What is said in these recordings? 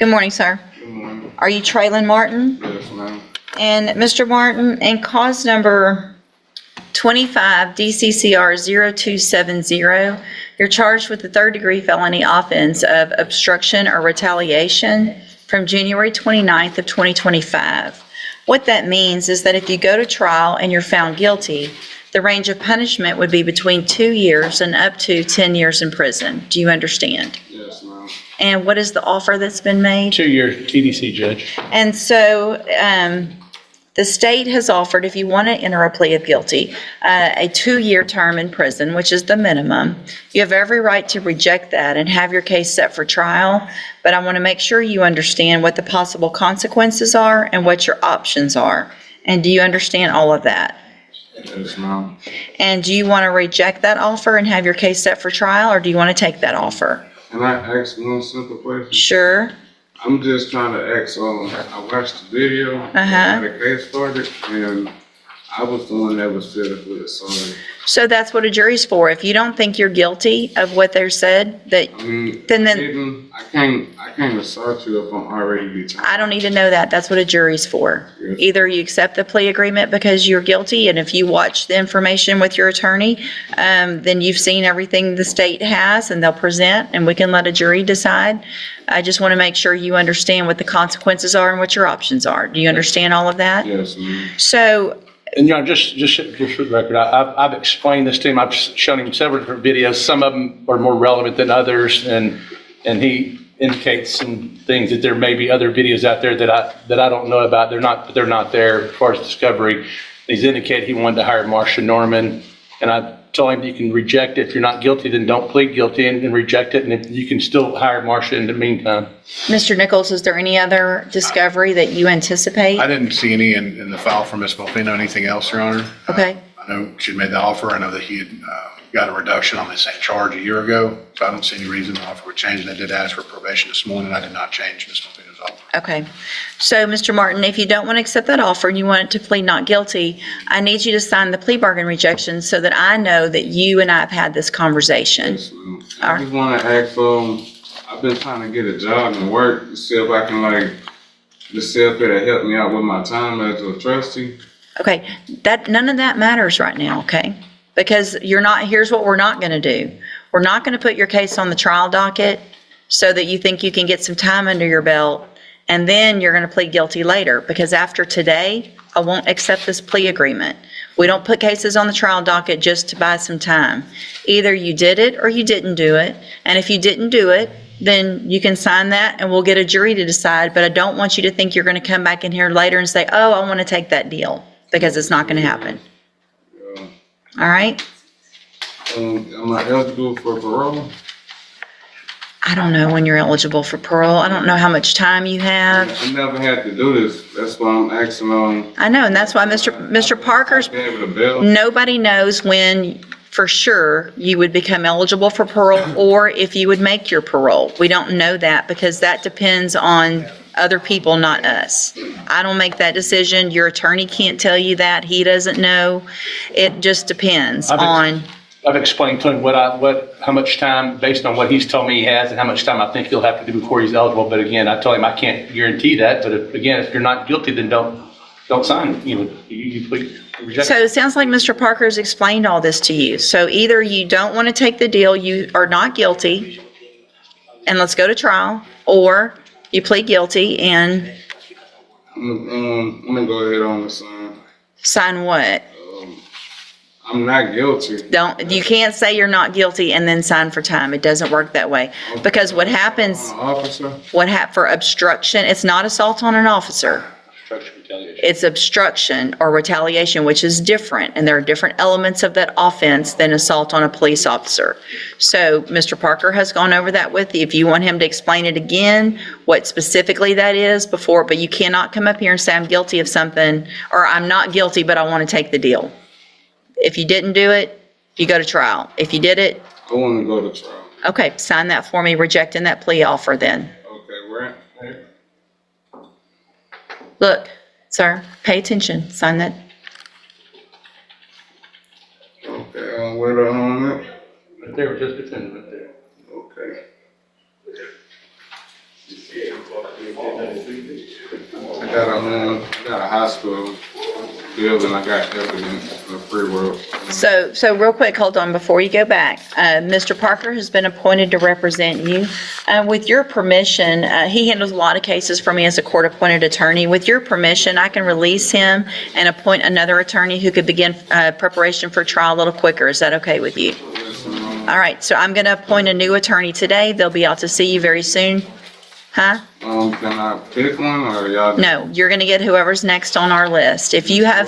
Good morning, sir. Good morning. Are you Traylon Martin? Yes, ma'am. And Mr. Martin, in cause number 25 DCCR 0270, you're charged with the third-degree felony offense of obstruction or retaliation from January 29th of 2025. What that means is that if you go to trial and you're found guilty, the range of punishment would be between 2 years and up to 10 years in prison. Do you understand? Yes, ma'am. And what is the offer that's been made? 2-year TDC, Judge. And so the state has offered, if you want to enter a plea of guilty, a 2-year term in prison, which is the minimum. You have every right to reject that and have your case set for trial, but I want to make sure you understand what the possible consequences are and what your options are. And do you understand all of that? Yes, ma'am. And do you want to reject that offer and have your case set for trial, or do you want to take that offer? Can I ask one simple question? Sure. I'm just trying to ask, I watched the video, how the case started, and I was the one that was fed up with it, so. So that's what a jury's for. If you don't think you're guilty of what they said, that I mean, then I can't assault you if I'm already determined. I don't need to know that. That's what a jury's for. Yes. Either you accept the plea agreement because you're guilty, and if you watch the information with your attorney, then you've seen everything the state has and they'll present, and we can let a jury decide. I just want to make sure you understand what the consequences are and what your options are. Do you understand all of that? Yes, ma'am. So, And, just for the record, I've explained this to him. I've shown him several different videos. Some of them are more relevant than others, and he indicates some things that there may be other videos out there that I don't know about. They're not there as far as discovery. He's indicated he wanted to hire Marsha Norman, and I told him you can reject it. If you're not guilty, then don't plead guilty and reject it, and if you can still hire Marsha in the meantime. Mr. Nichols, is there any other discovery that you anticipate? I didn't see any in the file from Ms. Volfino, anything else, Your Honor. Okay. I know she made the offer. I know that he had got a reduction on the same charge a year ago, so I don't see any reason the offer would change. And I did ask for probation this morning. I did not change Ms. Volfino's offer. Okay. So, Mr. Martin, if you don't want to accept that offer and you want it to plead not guilty, I need you to sign the plea bargain rejection so that I know that you and I have had this conversation. Yes, ma'am. I just want to ask, I've been trying to get a job and work to see if I can just see if it'll help me out with my time as a trustee. Okay, none of that matters right now, okay? Because here's what we're not going to do. We're not going to put your case on the trial docket so that you think you can get some time under your belt, and then you're going to plead guilty later, because after today, I won't accept this plea agreement. We don't put cases on the trial docket just to buy some time. Either you did it or you didn't do it, and if you didn't do it, then you can sign that and we'll get a jury to decide, but I don't want you to think you're going to come back in here later and say, oh, I want to take that deal, because it's not going to happen. All right? Am I eligible for parole? I don't know when you're eligible for parole. I don't know how much time you have. I never had to do this. That's why I'm asking I know, and that's why Mr. Parker's, be able to bail. nobody knows when for sure you would become eligible for parole or if you would make your parole. We don't know that because that depends on other people, not us. I don't make that decision. Your attorney can't tell you that. He doesn't know. It just depends on. I've explained to him how much time, based on what he's told me he has, and how much time I think he'll have to do before he's eligible. But again, I told him I can't guarantee that. But if you're not guilty, then don't sign. You please reject. So it sounds like Mr. Parker's explained all this to you. So either you don't want to take the deal, you are not guilty, and let's go to trial, or you plead guilty and I'm gonna go ahead on the sign. sign what? I'm not guilty. You can't say you're not guilty and then sign for time. It doesn't work that way. Because what happens, Officer? for obstruction, it's not assault on an officer. Obstruction, retaliation. It's obstruction or retaliation, which is different, and there are different elements of that offense than assault on a police officer. So Mr. Parker has gone over that with you. If you want him to explain it again, what specifically that is before, but you cannot come up here and say I'm guilty of something, or I'm not guilty, but I want to take the deal. If you didn't do it, you go to trial. If you did it, I want to go to trial. okay, sign that for me, rejecting that plea offer then. Okay, where? Look, sir, pay attention, sign that. Okay, where the at? Right there, just defendant right there. Okay. I got a hospital building, I got evidence for free world. So real quick, hold on, before you go back. Mr. Parker has been appointed to represent you. With your permission, he handles a lot of cases for me as a court-appointed attorney. With your permission, I can release him and appoint another attorney who could begin preparation for trial a little quicker. Is that okay with you? Yes, ma'am. All right, so I'm going to appoint a new attorney today. They'll be out to see you very soon. Huh? Can I pick one or y'all? No, you're going to get whoever's next on our list. If you have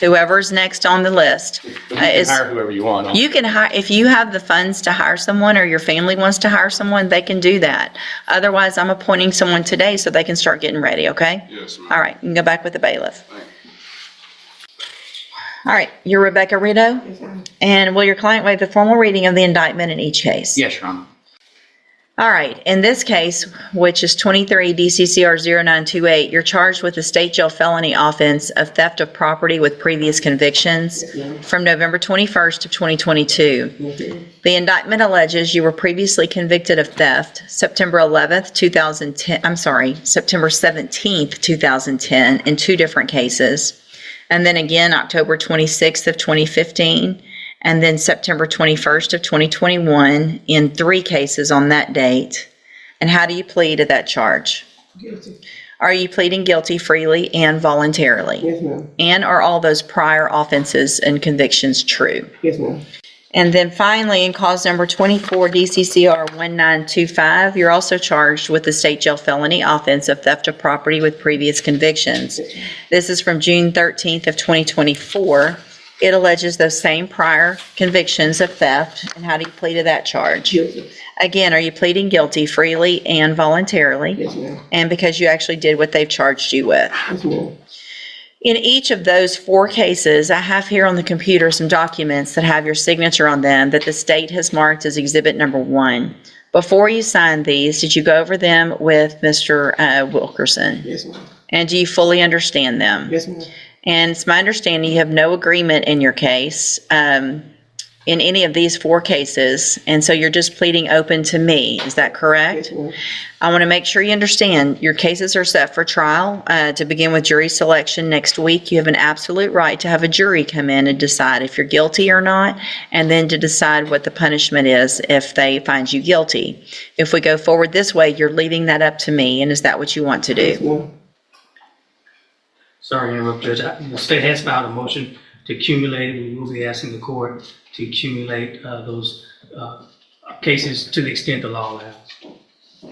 whoever's next on the list. You can hire whoever you want. You can hire, if you have the funds to hire someone or your family wants to hire someone, they can do that. Otherwise, I'm appointing someone today so they can start getting ready, okay? Yes, ma'am. All right, you can go back with the bailiff. Thank you. All right, you're Rebecca Rito? Yes, ma'am. And will your client waive the formal reading of the indictment in each case? Yes, Your Honor. All right, in this case, which is 23 DCCR 0928, you're charged with a state jail felony offense of theft of property with previous convictions from November 21st of 2022. The indictment alleges you were previously convicted of theft September 11th, 2010, September 17th, 2010 in two different cases. And then again, October 26th of 2015. And then September 21st of 2021 in three cases on that date. And how do you plead to that charge? Guilty. Are you pleading guilty freely and voluntarily? Yes, ma'am. And are all those prior offenses and convictions true? Yes, ma'am. And then finally, in cause number 24 DCCR 1925, you're also charged with the state jail felony offense of theft of property with previous convictions. This is from June 13th of 2024. It alleges those same prior convictions of theft. And how do you plead to that charge? Guilty. Again, are you pleading guilty freely and voluntarily? Yes, ma'am. And because you actually did what they've charged you with? Yes, ma'am. In each of those four cases, I have here on the computer some documents that have your signature on them that the state has marked as exhibit number 1. Before you signed these, did you go over them with Mr. Wilkerson? Yes, ma'am. And do you fully understand them? Yes, ma'am. And it's my understanding you have no agreement in your case, in any of these four cases, and so you're just pleading open to me. Is that correct? Yes, ma'am. I want to make sure you understand your cases are set for trial. To begin with jury selection next week, you have an absolute right to have a jury come in and decide if you're guilty or not, and then to decide what the punishment is if they find you guilty. If we go forward this way, you're leaving that up to me, and is that what you want to Yes, do? ma'am. Sorry to interrupt, Judge. The state has filed a motion to accumulate, and we will be asking the court to accumulate those cases to the extent the law allows.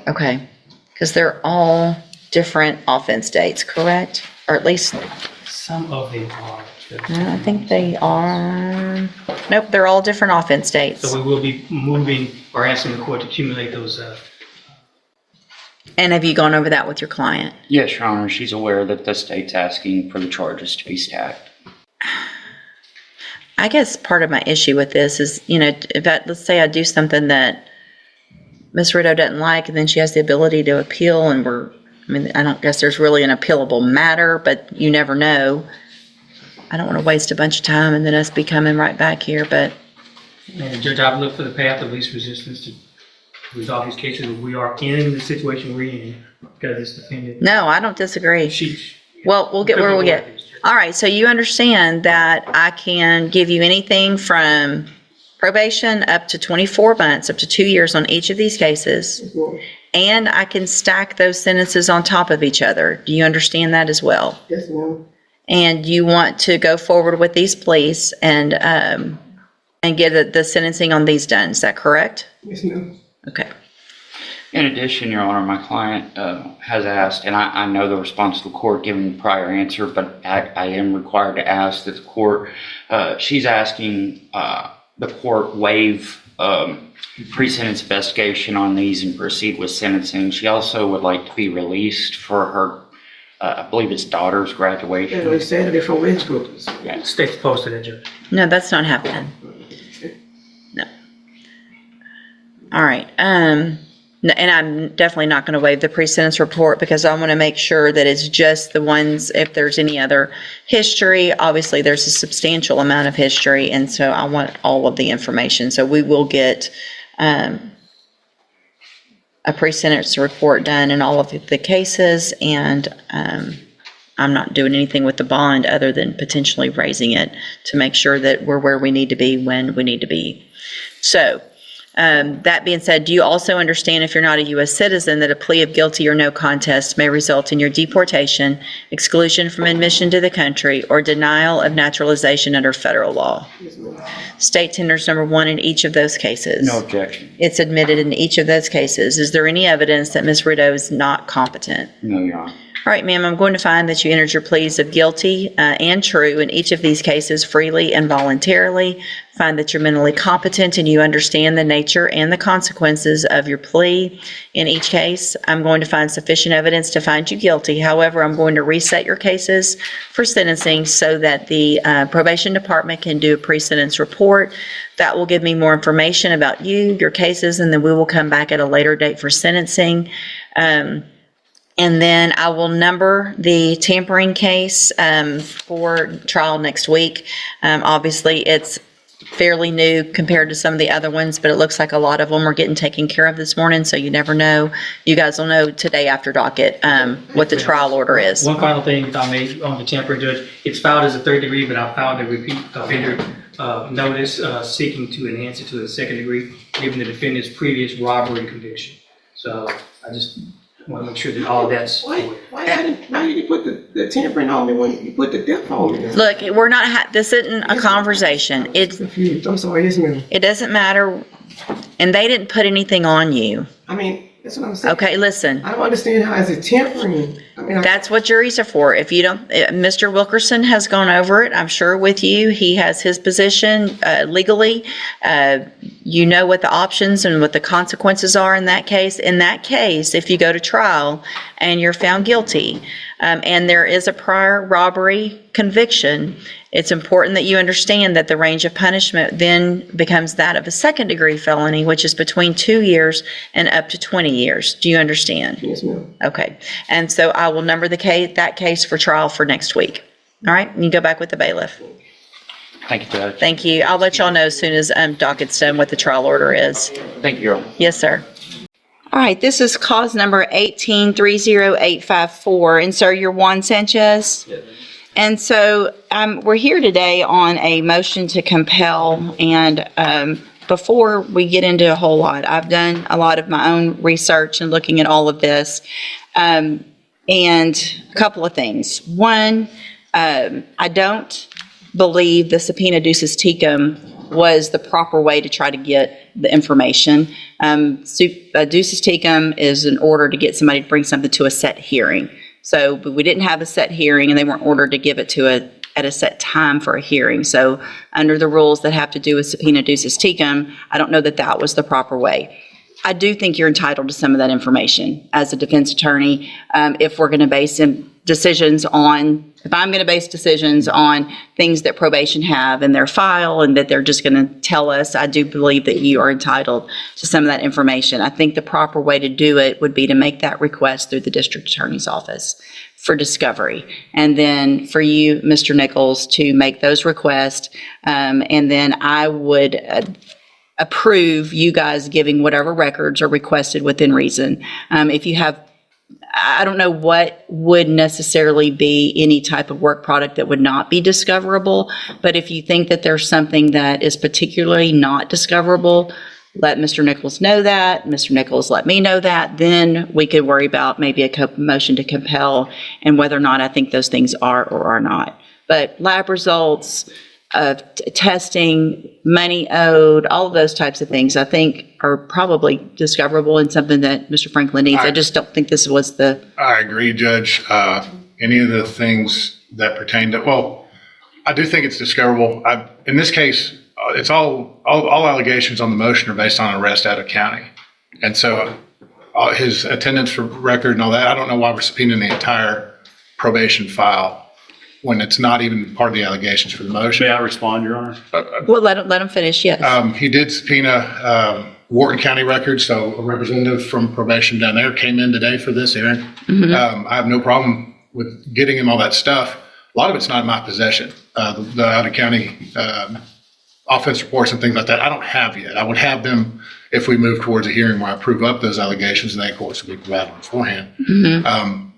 Okay, because they're all different offense dates, correct? Or at least, Some of them are, Judge. I think they are, nope, they're all different offense dates. So we will be moving or asking the court to accumulate those. And have you gone over that with your client? Yes, Your Honor. She's aware that the state's asking for the charges to be stacked. I guess part of my issue with this is, let's say I do something that Ms. Rito doesn't like, and then she has the ability to appeal, and I don't guess there's really an appealable matter, but you never know. I don't want to waste a bunch of time and then us be coming right back here, but And Judge, I've looked for the path of least resistance to resolve these cases. We are in the situation we're in because it's defendant. no, I don't disagree. She. Well, we'll get where we get. All right, so you understand that I can give you anything from probation up to 24 months, up to 2 years on each of these cases, Yes, ma'am. and I can stack those sentences on top of each other. Do you understand that as well? Yes, ma'am. And you want to go forward with these pleas and get the sentencing on these done. Is that correct? Yes, ma'am. Okay. In addition, Your Honor, my client has asked, and I know the response to the court given the prior answer, but I am required to ask that the court, she's asking the court waive pre-sentence investigation on these and proceed with sentencing. She also would like to be released for her, I believe it's daughter's And graduation. on Saturday from Westbrook. State's opposed to that, Judge. No, that's not happening. No. All right. And I'm definitely not going to waive the pre-sentence report because I want to make sure that it's just the ones, if there's any other history, obviously there's a substantial amount of history, and so I want all of the information. So we will get a pre-sentence report done in all of the cases, and I'm not doing anything with the bond other than potentially raising it to make sure that we're where we need to be when we need to be. So, that being said, do you also understand, if you're not a U.S. citizen, that a plea of guilty or no contest may result in your deportation, exclusion from admission to the country, or denial of naturalization under federal law? State tenders number 1 in each of those cases. No objection. It's admitted in each of those cases. Is there any evidence that Ms. Rideau is not competent? No, Your Honor. All right, ma'am, I'm going to find that you entered your pleas of guilty and true in each of these cases freely and voluntarily. Find that you're mentally competent and you understand the nature and the consequences of your plea. In each case, I'm going to find sufficient evidence to find you guilty. However, I'm going to reset your cases for sentencing so that the probation department can do a pre-sentence report. That will give me more information about you, your cases, and then we will come back at a later date for sentencing. And then I will number the tampering case for trial next week. Obviously, it's fairly new compared to some of the other ones, but it looks like a lot of them are getting taken care of this morning, so you never know. You guys will know today after docket what the trial order is. One final thing, if I may, on the tampering, Judge, it's filed as a 3rd degree, but I filed a repeat offender notice seeking to enhance it to a 2nd degree, given the defendant's previous robbery conviction. So I just want to make sure that all that's. Why did you put the tampering on me when you put the death on me? Look, we're not, this isn't a conversation. It's, Confused. I'm sorry, yes, ma'am. it doesn't matter, and they didn't put anything on you. I mean, that's what I'm saying. Okay, listen. I don't understand how is it tampering? I mean, That's what juries are for. If you don't, Mr. Wilkerson has gone over it, I'm sure, with you. He has his position legally. You know what the options and what the consequences are in that case. In that case, if you go to trial and you're found guilty, and there is a prior robbery conviction, it's important that you understand that the range of punishment then becomes that of a 2nd degree felony, which is between 2 years and up to 20 years. Do you understand? yes, ma'am. Okay. And so I will number that case for trial for next week. All right? You can go back with the bailiff. Thank you, Judge. Thank you. I'll let y'all know as soon as docket's done what the trial order is. Thank you, Your Honor. Yes, sir. All right, this is cause number 1830854. And sir, you're Juan Sanchez? Yes. And so we're here today on a motion to compel. And before we get into a whole lot, I've done a lot of my own research and looking at all of this. And a couple of things. One, I don't believe the subpoena ducis tecum was the proper way to try to get the information. Ducis tecum is an order to get somebody to bring something to a set hearing. So but we didn't have a set hearing, and they weren't ordered to give it to at a set time for a hearing. So under the rules that have to do with subpoena ducis tecum, I don't know that that was the proper way. I do think you're entitled to some of that information as a defense attorney. If we're going to base decisions on, if I'm going to base decisions on things that probation have in their file and that they're just going to tell us, I do believe that you are entitled to some of that information. I think the proper way to do it would be to make that request through the district attorney's office for discovery. And then for you, Mr. Nichols, to make those requests. And then I would approve you guys giving whatever records are requested within reason. If you have, I don't know what would necessarily be any type of work product that would not be discoverable, but if you think that there's something that is particularly not discoverable, let Mr. Nichols know that. Mr. Nichols let me know that. Then we could worry about maybe a motion to compel and whether or not I think those things are or are not. But lab results, testing, money owed, all of those types of things, I think are probably discoverable and something that Mr. Franklin needs. I just don't think this was the. I agree, Judge. Any of the things that pertain to, well, I do think it's discoverable. In this case, it's all allegations on the motion are based on arrest out of county. And so his attendance record and all that, I don't know why we're subpoenaing the entire probation file when it's not even part of the allegations for the motion. May I respond, Your Honor? Well, let him finish, yes. He did subpoena Wharton County records, so a representative from probation down there came in today for this hearing. I have no problem with getting him all that stuff. A lot of it's not in my possession. The out-of-county offense reports and things like that, I don't have yet. I would have them if we move towards a hearing where I prove up those allegations, then of course will be provided beforehand.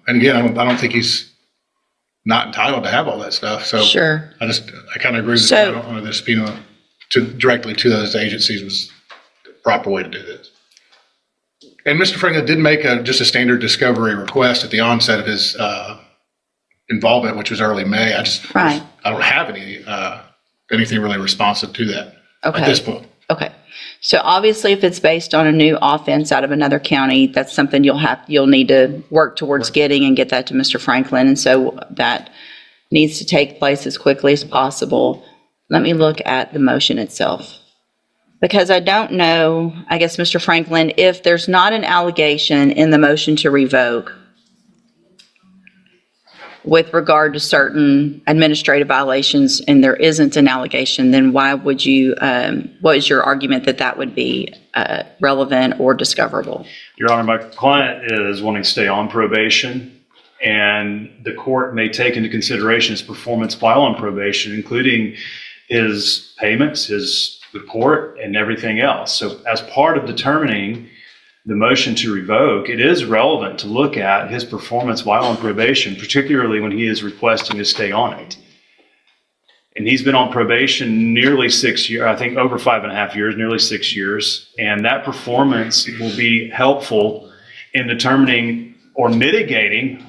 And again, I don't think he's not entitled to have all that stuff. So Sure. I kind of agree with you. I don't know the subpoena directly to those agencies was the proper way to do this. And Mr. Franklin did make just a standard discovery request at the onset of his involvement, which was early May. I don't have anything really responsive to that at this point. Okay. So obviously, if it's based on a new offense out of another county, that's something you'll need to work towards getting and get that to Mr. Franklin. And so that needs to take place as quickly as possible. Let me look at the motion itself. Because I don't know, I guess, Mr. Franklin, if there's not an allegation in the motion to revoke with regard to certain administrative violations and there isn't an allegation, then why would you, what is your argument that would be relevant or discoverable? Your Honor, my client is wanting to stay on probation, and the court may take into consideration his performance while on probation, including his payments, his report, and everything else. So as part of determining the motion to revoke, it is relevant to look at his performance while on probation, particularly when he is requesting to stay on it. And he's been on probation nearly 6 years, I think over 5.5 years, nearly 6 years. And that performance will be helpful in determining or mitigating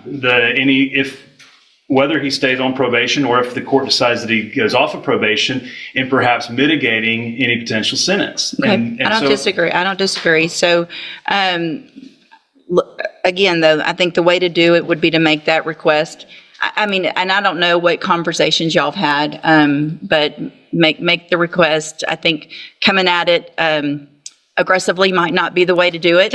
whether he stays on probation or if the court decides that he goes off of probation, and perhaps mitigating any potential sentence. Okay. And I don't disagree. So, again, though, I think the way to do it would be to make that request. I mean, and I don't know what conversations y'all have had, but make the request. I think coming at it aggressively might not be the way to do it.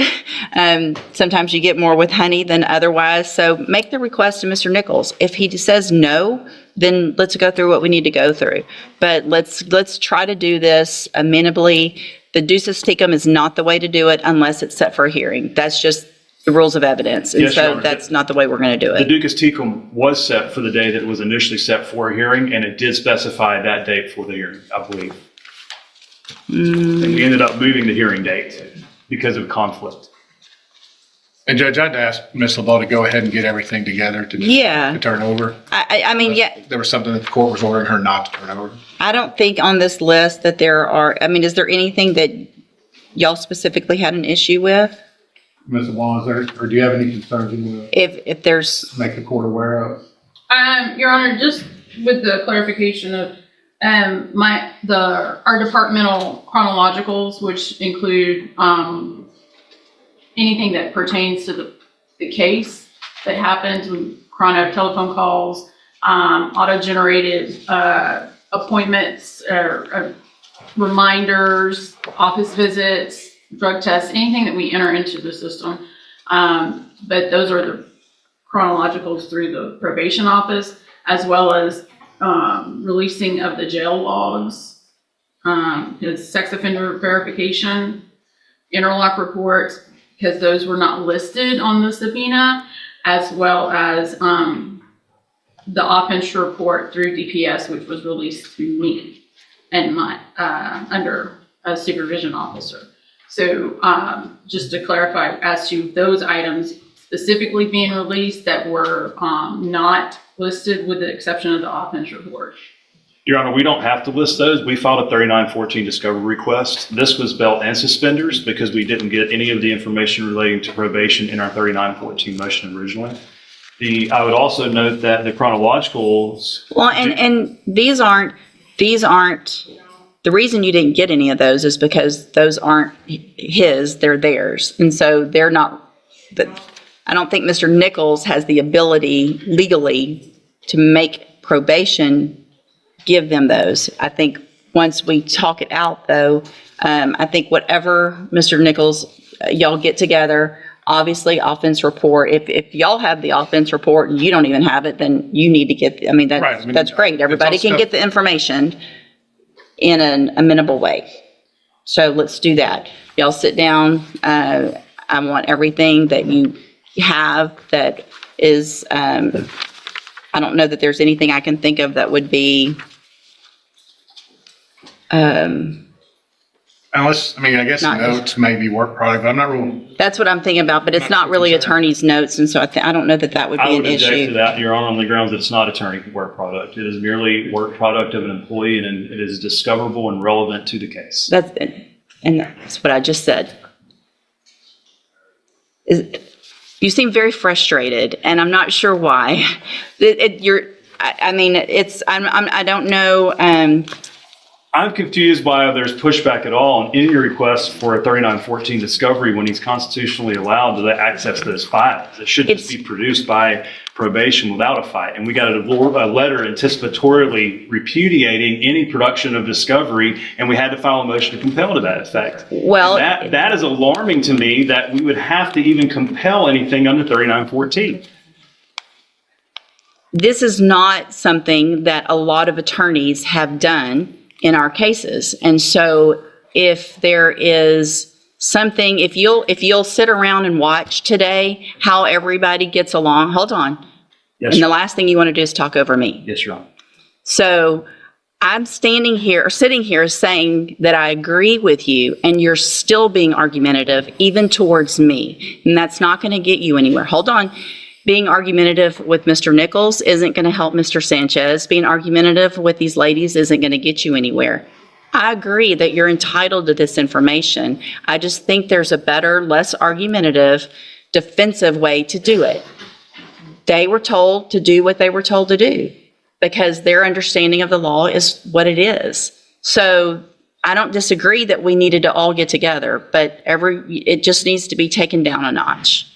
Sometimes you get more with honey than otherwise. So make the request to Mr. Nichols. If he says no, then let's go through what we need to go through. But let's try to do this amenably. The ducis tecum is not the way to do it unless it's set for a hearing. That's just the rules of evidence. And Yes, Your so Honor. that's not the way we're going to do the it. ducis tecum was set for the day that it was initially set for a hearing, and it did specify that date for the hearing, I believe. And we ended up moving the hearing date because of conflict. And Judge, I'd ask Ms. LeBeau to go ahead and get everything together to turn over. I mean, yeah. There was something that the court was ordering her not to turn over. I don't think on this list that there are, I mean, is there anything that y'all specifically had an issue with? Ms. LeBeau, or do you have any concerns you want If there's, to make the court aware of? Your Honor, just with the clarification of our departmental chronologicals, which include anything that pertains to the case that happens, chrono telephone calls, auto-generated appointments, reminders, office visits, drug tests, anything that we enter into the system. But those are the chronologicals through the probation office, as well as releasing of the jail logs, his sex offender verification, interlock reports, because those were not listed on the subpoena, as well as the offense report through DPS, which was released to me and my under a supervision officer. So just to clarify, as to those items specifically being released that were not listed with the exception of the offense report. Your Honor, we don't have to list those. We filed a 3914 discovery request. This was belt and suspenders because we didn't get any of the information relating to probation in our 3914 motion originally. I would also note that the chronologicals. well, and these aren't, the reason you didn't get any of those is because those aren't his, they're theirs. And so they're not, I don't think Mr. Nichols has the ability legally to make probation give them those. I think once we talk it out, though, I think whatever Mr. Nichols, y'all get together, obviously offense report. If y'all have the offense report and you don't even have it, then you need to get, I mean, that's great. Everybody can get the information in an amenable way. So let's do that. Y'all sit down. I want everything that you have that is, I don't know that there's anything I can think of that would be Unless, I mean, I guess Not- notes may be work product, but I'm not real. That's what I'm thinking about, but it's not really attorney's notes, and so I don't know that that would I be would an object to issue. that, Your Honor, on the grounds that it's not attorney work product. It is merely work product of an employee, and it is discoverable and relevant to the case. And that's what I just said. You seem very frustrated, and I'm not sure why. I don't know. I'm confused by if there's pushback at all on any request for a 3914 discovery when he's constitutionally allowed to access those files. It should just be produced by probation without a fight. And we got a letter anticipatorily repudiating any production of discovery, and we had to file a motion to compel to that effect. Well, that is alarming to me that we would have to even compel anything under 3914. this is not something that a lot of attorneys have done in our cases. And so if there is something, if you'll sit around and watch today how everybody gets along, hold on. Yes, And the last thing you want to do is talk over me. yes, Your Honor. So I'm sitting here saying that I agree with you, and you're still being argumentative, even towards me. And that's not going to get you anywhere. Hold on. Being argumentative with Mr. Nichols isn't going to help Mr. Sanchez. Being argumentative with these ladies isn't going to get you anywhere. I agree that you're entitled to this information. I just think there's a better, less argumentative, defensive way to do it. They were told to do what they were told to do because their understanding of the law is what it is. So I don't disagree that we needed to all get together, but it just needs to be taken down a notch.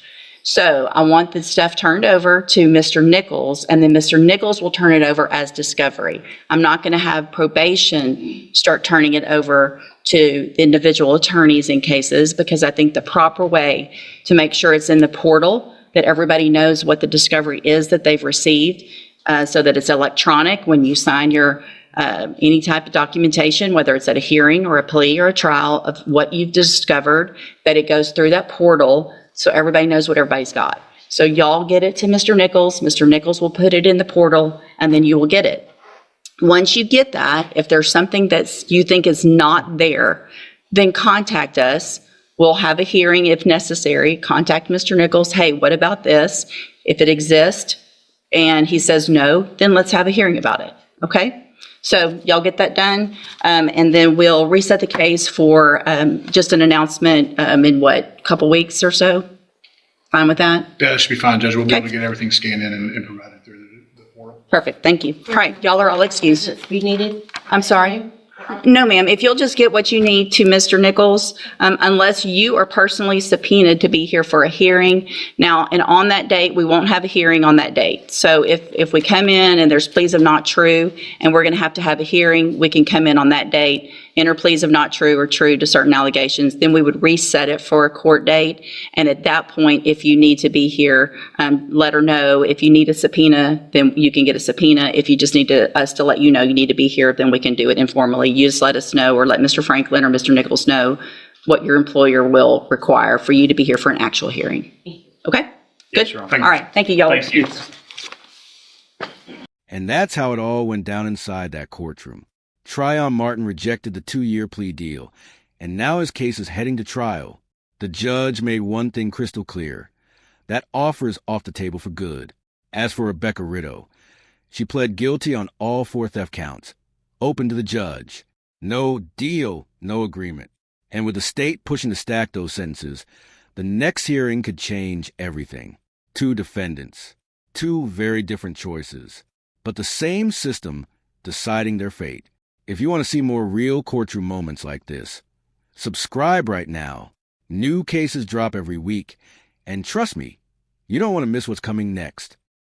So I want the stuff turned over to Mr. Nichols, and then Mr. Nichols will turn it over as discovery. I'm not going to have probation start turning it over to the individual attorneys in cases, because I think the proper way to make sure it's in the portal, that everybody knows what the discovery is that they've received, so that it's electronic when you sign your any type of documentation, whether it's at a hearing or a plea or a trial of what you've discovered, that it goes through that portal so everybody knows what everybody's got. So y'all get it to Mr. Nichols. Mr. Nichols will put it in the portal, and then you will get it. Once you get that, if there's something that you think is not there, then contact us. We'll have a hearing if necessary. Contact Mr. Nichols. Hey, what about this? If it exists and he says no, then let's have a hearing about it. Okay? So y'all get that done, and then we'll reset the case for just an announcement in what, couple weeks or so? Fine with that? Yeah, that should be fine, Judge. We'll be able Okay. to get everything scanned in and provided through the portal. Perfect, thank you. All right, y'all are all excused. Be needed? I'm sorry? No, ma'am. If you'll just get what you need to Mr. Nichols, unless you are personally subpoenaed to be here for a hearing. Now, and on that date, we won't have a hearing on that date. So if we come in and there's pleas of not true, and we're going to have a hearing, we can come in on that date, enter pleas of not true or true to certain allegations. Then we would reset it for a court date. And at that point, if you need to be here, let her know. If you need a subpoena, then you can get a subpoena. If you just need us to let you know you need to be here, then we can do it informally. You just let us know, or let Mr. Franklin or Mr. Nichols know what your employer will require for you to be here for an actual hearing. Okay? Good? Yes, Your Honor. Thank All right. Thank you, y'all. Thank you. And that's how it all went down inside that courtroom. Tryon Martin rejected the 2-year plea deal, and now his case is heading to trial. The judge made one thing crystal clear. That offer is off the table for good. As for Rebecca Rideau, she pled guilty on all 4 theft counts. Open to the judge. No deal, no agreement. And with the state pushing to stack those sentences, the next hearing could change everything. 2 defendants. 2 very different choices. But the same system deciding their fate. If you want to see more real courtroom moments like this, subscribe right now. New cases drop every week. And trust me, you don't want to miss what's coming next.